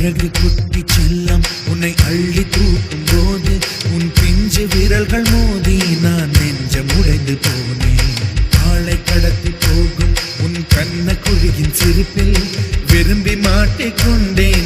அழகு குட்டி செல்லம் உன்னை அள்ளி தூக்கும் போது உன் பிஞ்சு விரல்கள் மோதி நான் நெஞ்சம் உடைந்து போனேன். ஆளை கடத்தி போகும் உன் கண்ண குழியின் சிரிப்பில் விரும்பி மாட்டிக்கொண்டேன்.